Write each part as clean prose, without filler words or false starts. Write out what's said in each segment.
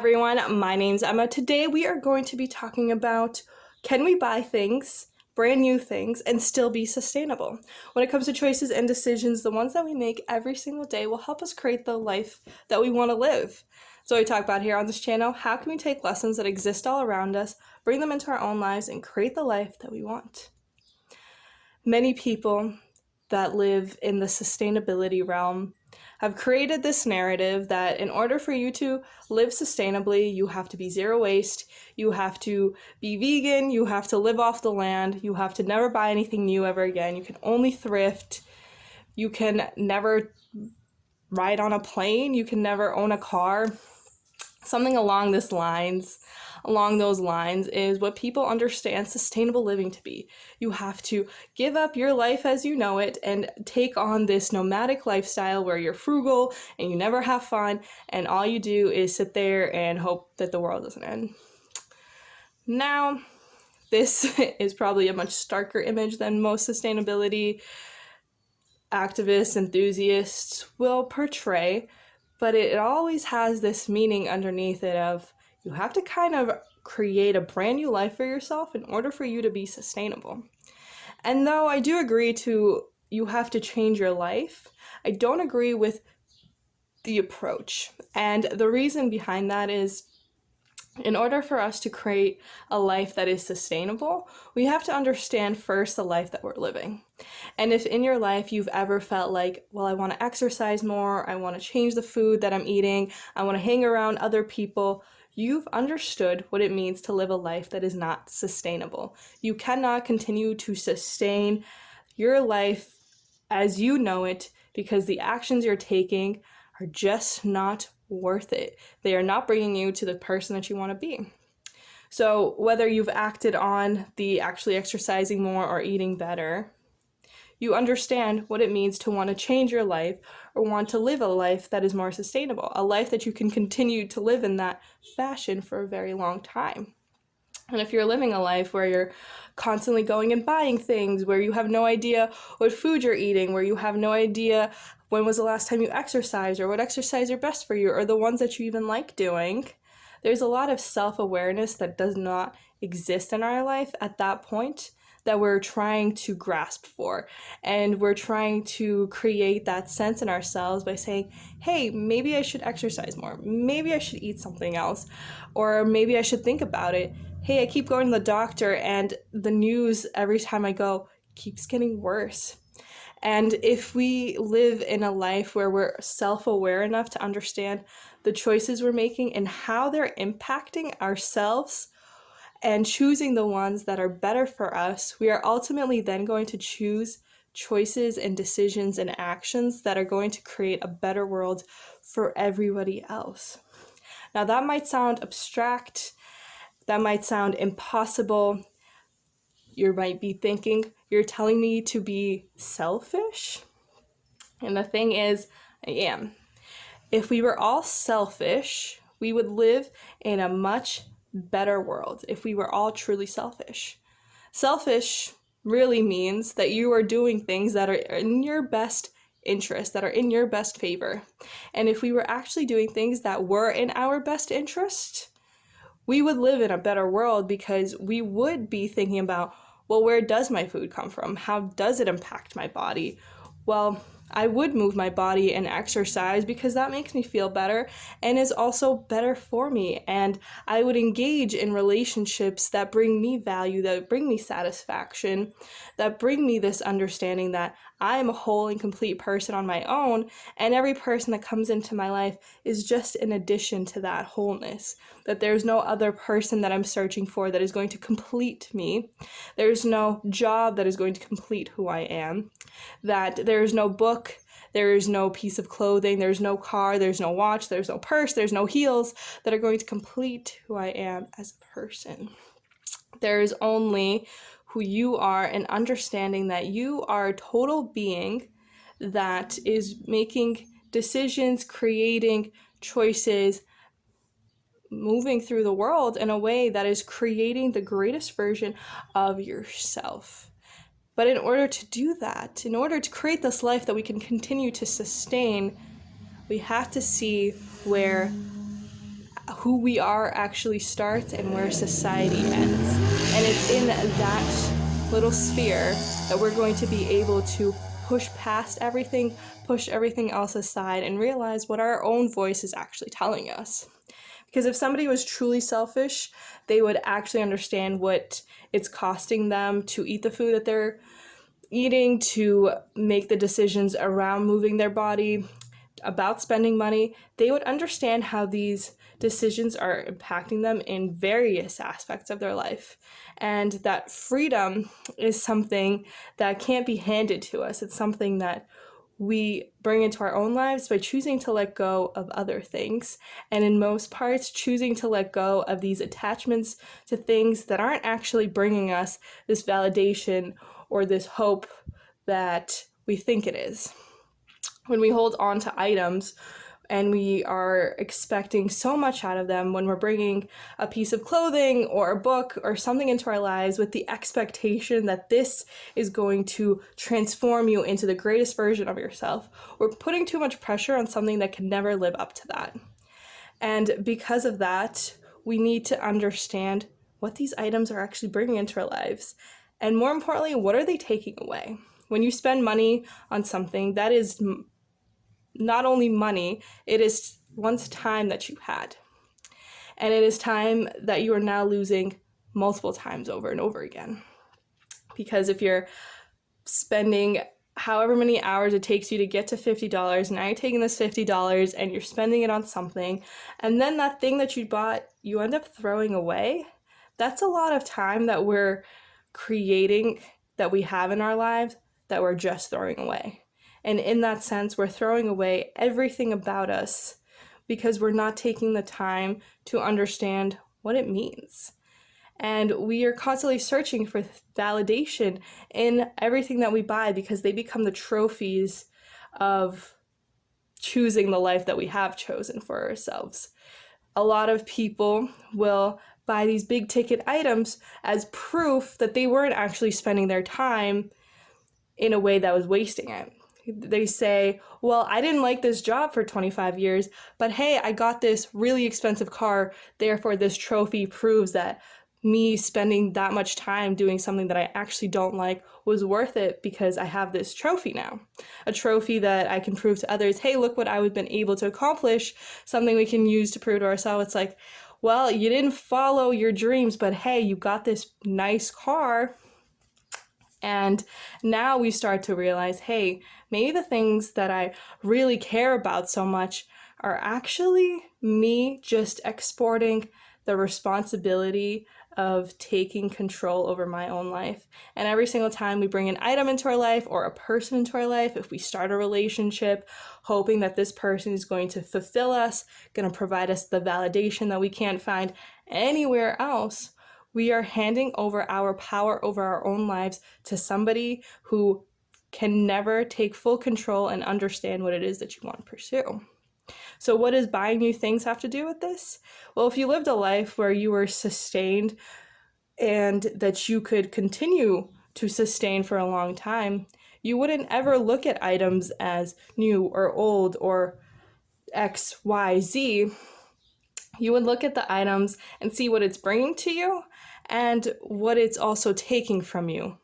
everyone, my name's Emma. Today we are going to be talking about, can we buy things, brand new things, and still be sustainable? When it comes to choices and decisions, the ones that we make every single day will help us create the life that we want to live. So we talk about here on this channel, how can we take lessons that exist all around us, bring them into our own lives, and create the life that we want? Many people that live in the sustainability realm have created this narrative that in order for you to live sustainably, you have to be zero waste, you have to be vegan, you have to live off the land, you have to never buy anything new ever again, you can only thrift, you can never ride on a plane, you can never own a car. Something along those lines is what people understand sustainable living to be. You have to give up your life as you know it and take on this nomadic lifestyle where you're frugal and you never have fun and all you do is sit there and hope that the world doesn't end. Now, this is probably a much starker image than most sustainability activists, enthusiasts will portray, but it always has this meaning underneath it of you have to kind of create a brand new life for yourself in order for you to be sustainable. And though I do agree you have to change your life, I don't agree with the approach. And the reason behind that is, in order for us to create a life that is sustainable, we have to understand first the life that we're living. And if in your life you've ever felt like, well, I want to exercise more, I want to change the food that I'm eating, I want to hang around other people, you've understood what it means to live a life that is not sustainable. You cannot continue to sustain your life as you know it because the actions you're taking are just not worth it. They are not bringing you to the person that you want to be. So whether you've acted on the actually exercising more or eating better, you understand what it means to want to change your life or want to live a life that is more sustainable, a life that you can continue to live in that fashion for a very long time. And if you're living a life where you're constantly going and buying things, where you have no idea what food you're eating, where you have no idea when was the last time you exercised or what exercise are best for you or the ones that you even like doing, there's a lot of self-awareness that does not exist in our life at that point that we're trying to grasp for. And we're trying to create that sense in ourselves by saying, hey, maybe I should exercise more. Maybe I should eat something else. Or maybe I should think about it. Hey, I keep going to the doctor and the news every time I go keeps getting worse. And if we live in a life where we're self-aware enough to understand the choices we're making and how they're impacting ourselves and choosing the ones that are better for us, we are ultimately then going to choose choices and decisions and actions that are going to create a better world for everybody else. Now, that might sound abstract. That might sound impossible. You might be thinking, you're telling me to be selfish? And the thing is, I am. If we were all selfish, we would live in a much better world if we were all truly selfish. Selfish really means that you are doing things that are in your best interest, that are in your best favor. And if we were actually doing things that were in our best interest, we would live in a better world because we would be thinking about, well, where does my food come from? How does it impact my body? Well, I would move my body and exercise because that makes me feel better and is also better for me. And I would engage in relationships that bring me value, that bring me satisfaction, that bring me this understanding that I am a whole and complete person on my own, and every person that comes into my life is just an addition to that wholeness, that there's no other person that I'm searching for that is going to complete me. There's no job that is going to complete who I am, that there's no book, there is no piece of clothing, there's no car, there's no watch, there's no purse, there's no heels that are going to complete who I am as a person. There is only who you are and understanding that you are a total being that is making decisions, creating choices, moving through the world in a way that is creating the greatest version of yourself. But in order to do that, in order to create this life that we can continue to sustain, we have to see where who we are actually starts and where society ends. And it's in that little sphere that we're going to be able to push past everything, push everything else aside, and realize what our own voice is actually telling us. Because if somebody was truly selfish, they would actually understand what it's costing them to eat the food that they're eating, to make the decisions around moving their body, about spending money. They would understand how these decisions are impacting them in various aspects of their life. And that freedom is something that can't be handed to us. It's something that we bring into our own lives by choosing to let go of other things. And in most parts, choosing to let go of these attachments to things that aren't actually bringing us this validation or this hope that we think it is. When we hold on to items and we are expecting so much out of them, when we're bringing a piece of clothing or a book or something into our lives with the expectation that this is going to transform you into the greatest version of yourself, we're putting too much pressure on something that can never live up to that. And because of that, we need to understand what these items are actually bringing into our lives. And more importantly, what are they taking away? When you spend money on something, that is not only money, it is once time that you had. And it is time that you are now losing multiple times over and over again. Because if you're spending however many hours it takes you to get to $50, now you're taking this $50 and you're spending it on something, and then that thing that you bought, you end up throwing away. That's a lot of time that we're creating, that we have in our lives, that we're just throwing away. And in that sense, we're throwing away everything about us because we're not taking the time to understand what it means. And we are constantly searching for validation in everything that we buy because they become the trophies of choosing the life that we have chosen for ourselves. A lot of people will buy these big ticket items as proof that they weren't actually spending their time in a way that was wasting it. They say, well, I didn't like this job for 25 years, but hey, I got this really expensive car, therefore this trophy proves that me spending that much time doing something that I actually don't like was worth it because I have this trophy now. A trophy that I can prove to others, hey, look what I've been able to accomplish, something we can use to prove to ourselves. It's like, well, you didn't follow your dreams, but hey, you got this nice car. And now we start to realize, hey, maybe the things that I really care about so much are actually me just exporting the responsibility of taking control over my own life. And every single time we bring an item into our life or a person into our life, if we start a relationship hoping that this person is going to fulfill us, going to provide us the validation that we can't find anywhere else, we are handing over our power over our own lives to somebody who can never take full control and understand what it is that you want to pursue. So what does buying new things have to do with this? Well, if you lived a life where you were sustained and that you could continue to sustain for a long time, you wouldn't ever look at items as new or old or X, Y, Z. You would look at the items and see what it's bringing to you and what it's also taking from you.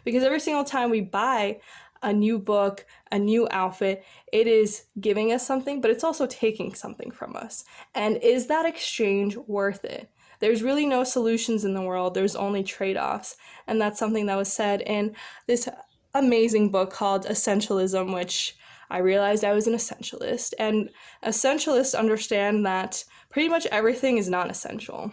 Because every single time we buy a new book, a new outfit, it is giving us something, but it's also taking something from us. And is that exchange worth it? There's really no solutions in the world. There's only trade-offs. And that's something that was said in this amazing book called Essentialism, which I realized I was an essentialist. And essentialists understand that pretty much everything is not essential.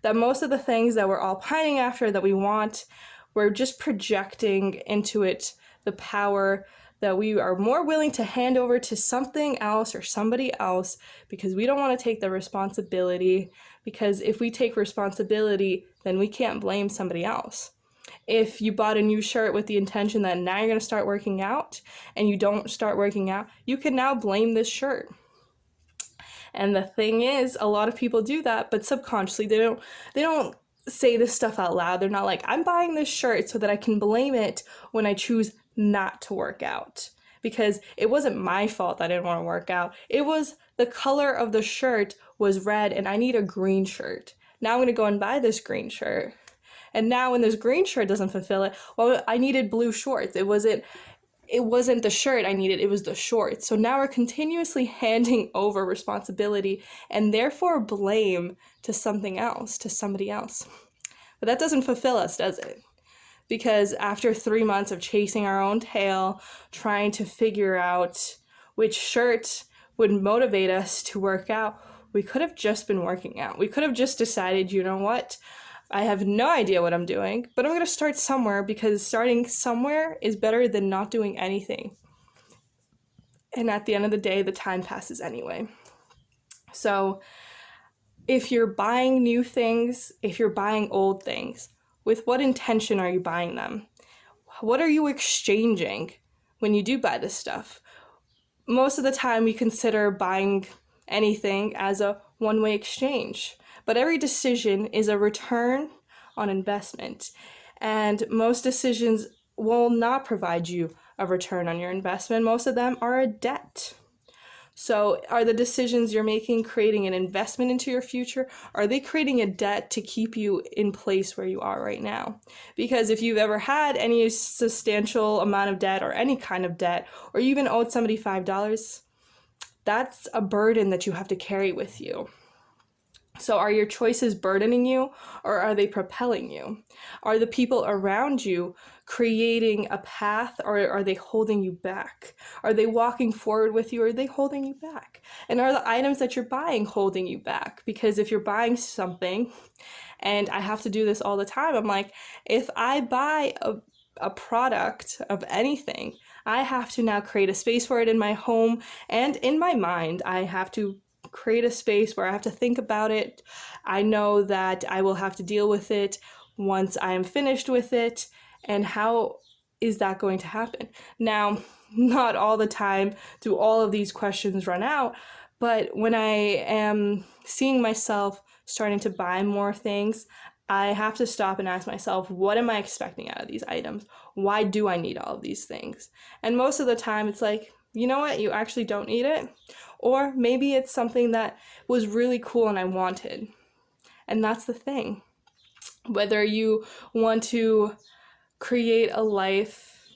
That most of the things that we're all pining after, that we want, we're just projecting into it the power that we are more willing to hand over to something else or somebody else because we don't want to take the responsibility, because if we take responsibility, then we can't blame somebody else. If you bought a new shirt with the intention that now you're going to start working out and you don't start working out, you can now blame this shirt. And the thing is, a lot of people do that, but subconsciously they don't say this stuff out loud. They're not like, I'm buying this shirt so that I can blame it when I choose not to work out. because it wasn't my fault that I didn't want to work out. It was the color of the shirt was red and I need a green shirt. Now I'm going to go and buy this green shirt. And now when this green shirt doesn't fulfill it, well, I needed blue shorts. It wasn't the shirt I needed, it was the shorts. So now we're continuously handing over responsibility and therefore blame to something else, to somebody else. But that doesn't fulfill us, does it? Because after 3 months of chasing our own tail, trying to figure out which shirt would motivate us to work out, we could have just been working out. We could have just decided, you know what? I have no idea what I'm doing, but I'm going to start somewhere because starting somewhere is better than not doing anything. And at the end of the day, the time passes anyway. So if you're buying new things, if you're buying old things, with what intention are you buying them? What are you exchanging when you do buy this stuff? Most of the time we consider buying anything as a one-way exchange. But every decision is a return on investment. And most decisions will not provide you a return on your investment. Most of them are a debt. So are the decisions you're making creating an investment into your future? Are they creating a debt to keep you in place where you are right now? Because if you've ever had any substantial amount of debt or any kind of debt, or you even owed somebody $5, that's a burden that you have to carry with you. So are your choices burdening you or are they propelling you? Are the people around you creating a path or are they holding you back? Are they walking forward with you or are they holding you back? And are the items that you're buying holding you back? Because if you're buying something, and I have to do this all the time, I'm like, if I buy a product of anything, I have to now create a space for it in my home and in my mind. I have to create a space where I have to think about it. I know that I will have to deal with it once I am finished with it. And how is that going to happen? Now, not all the time do all of these questions run out, but when I am seeing myself starting to buy more things, I have to stop and ask myself, what am I expecting out of these items? Why do I need all of these things? And most of the time it's like, you know what, you actually don't need it. Or maybe it's something that was really cool and I wanted. And that's the thing. Whether you want to create a life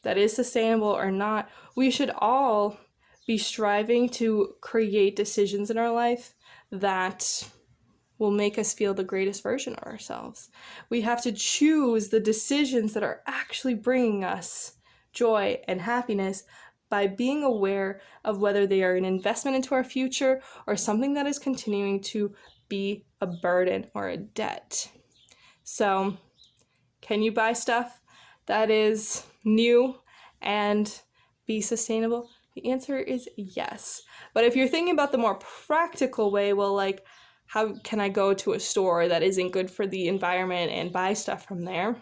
that is sustainable or not, we should all be striving to create decisions in our life that will make us feel the greatest version of ourselves. We have to choose the decisions that are actually bringing us joy and happiness by being aware of whether they are an investment into our future or something that is continuing to be a burden or a debt. So, can you buy stuff that is new and be sustainable? The answer is yes. But if you're thinking about the more practical way, well, like, how can I go to a store that isn't good for the environment and buy stuff from there?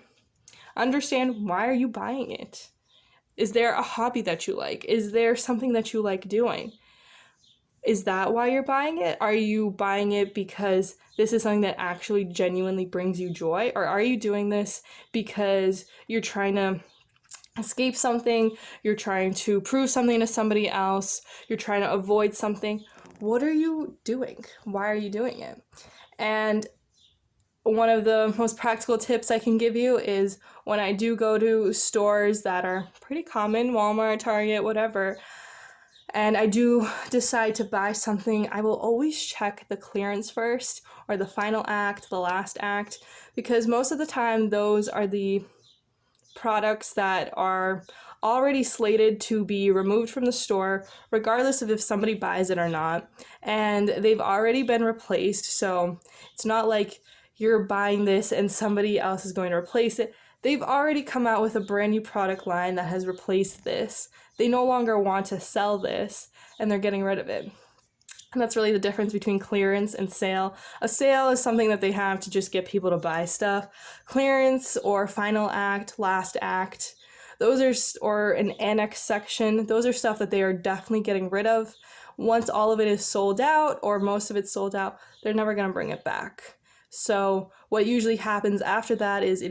Understand, why are you buying it? Is there a hobby that you like? Is there something that you like doing? Is that why you're buying it? Are you buying it because this is something that actually genuinely brings you joy? Or are you doing this because you're trying to escape something, you're trying to prove something to somebody else, you're trying to avoid something? What are you doing? Why are you doing it? And one of the most practical tips I can give you is when I do go to stores that are pretty common, Walmart, Target, whatever, and I do decide to buy something, I will always check the clearance first, or the final act, the last act, because most of the time those are the products that are already slated to be removed from the store, regardless of if somebody buys it or not, and they've already been replaced. So it's not like you're buying this and somebody else is going to replace it. They've already come out with a brand new product line that has replaced this. They no longer want to sell this and they're getting rid of it. And that's really the difference between clearance and sale. A sale is something that they have to just get people to buy stuff. Clearance or final act, last act, those are, or an annex section, those are stuff that they are definitely getting rid of. Once all of it is sold out or most of it's sold out, they're never going to bring it back. So what usually happens after that is it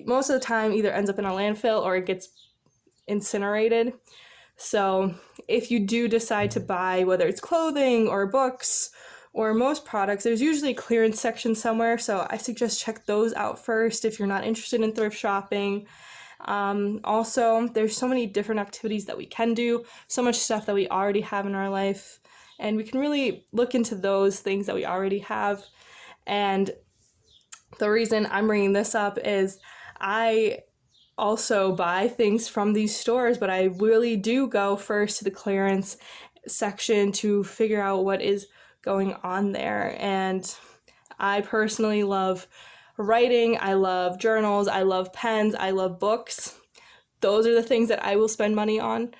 most of the time either ends up in a landfill or it gets incinerated. So if you do decide to buy, whether it's clothing or books or most products, there's usually a clearance section somewhere. So I suggest check those out first if you're not interested in thrift shopping. Also, there's so many different activities that we can do, so much stuff that we already have in our life, and we can really look into those things that we already have. And the reason I'm bringing this up is I also buy things from these stores, but I really do go first to the clearance section to figure out what is going on there. And I personally love writing, I love journals, I love pens, I love books. Those are the things that I will spend money on.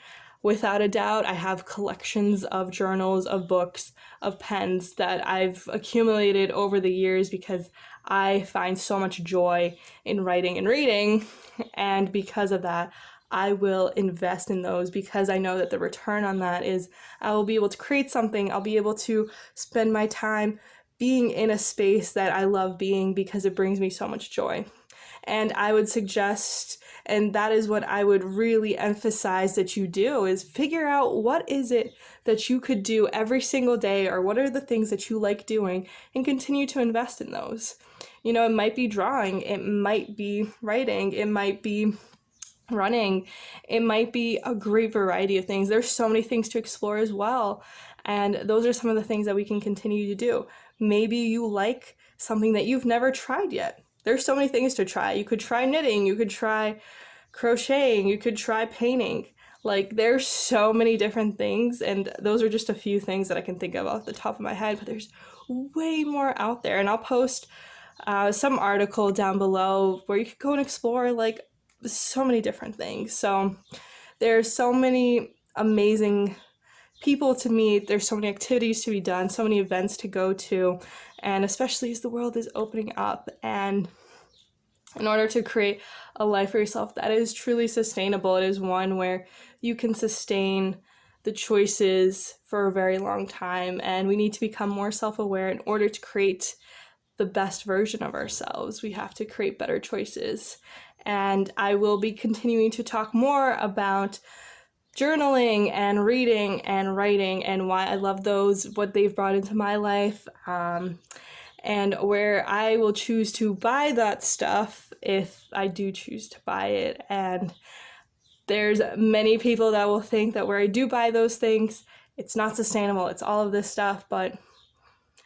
Without a doubt, I have collections of journals, of books, of pens that I've accumulated over the years because I find so much joy in writing and reading, and because of that, I will invest in those because I know that the return on that is I will be able to create something, I'll be able to spend my time being in a space that I love being because it brings me so much joy. And I would suggest, and that is what I would really emphasize that you do, is figure out what is it that you could do every single day, or what are the things that you like doing, and continue to invest in those. You know, it might be drawing, it might be writing, it might be running, it might be a great variety of things. There's so many things to explore as well, and those are some of the things that we can continue to do. Maybe you like something that you've never tried yet. There's so many things to try. You could try knitting, you could try crocheting, you could try painting. Like, there's so many different things, and those are just a few things that I can think of off the top of my head, but there's way more out there. And I'll post some article down below where you can go and explore like so many different things. So there's so many amazing people to meet, there's so many activities to be done, so many events to go to, and especially as the world is opening up, and in order to create a life for yourself that is truly sustainable, it is one where you can sustain the choices for a very long time, and we need to become more self-aware in order to create the best version of ourselves. We have to create better choices, and I will be continuing to talk more about journaling and reading and writing and why I love those, what they've brought into my life, and where I will choose to buy that stuff if I do choose to buy it. And there's many people that will think that where I do buy those things, it's not sustainable, it's all of this stuff, but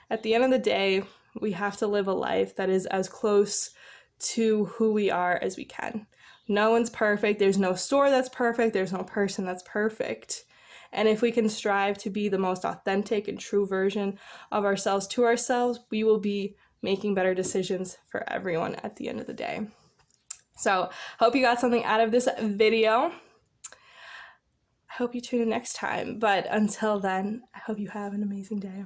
at the end of the day, we have to live a life that is as close to who we are as we can. No one's perfect. There's no store that's perfect. There's no person that's perfect. And if we can strive to be the most authentic and true version of ourselves to ourselves, we will be making better decisions for everyone at the end of the day. So, hope you got something out of this video. I hope you tune in next time. But until then, I hope you have an amazing day.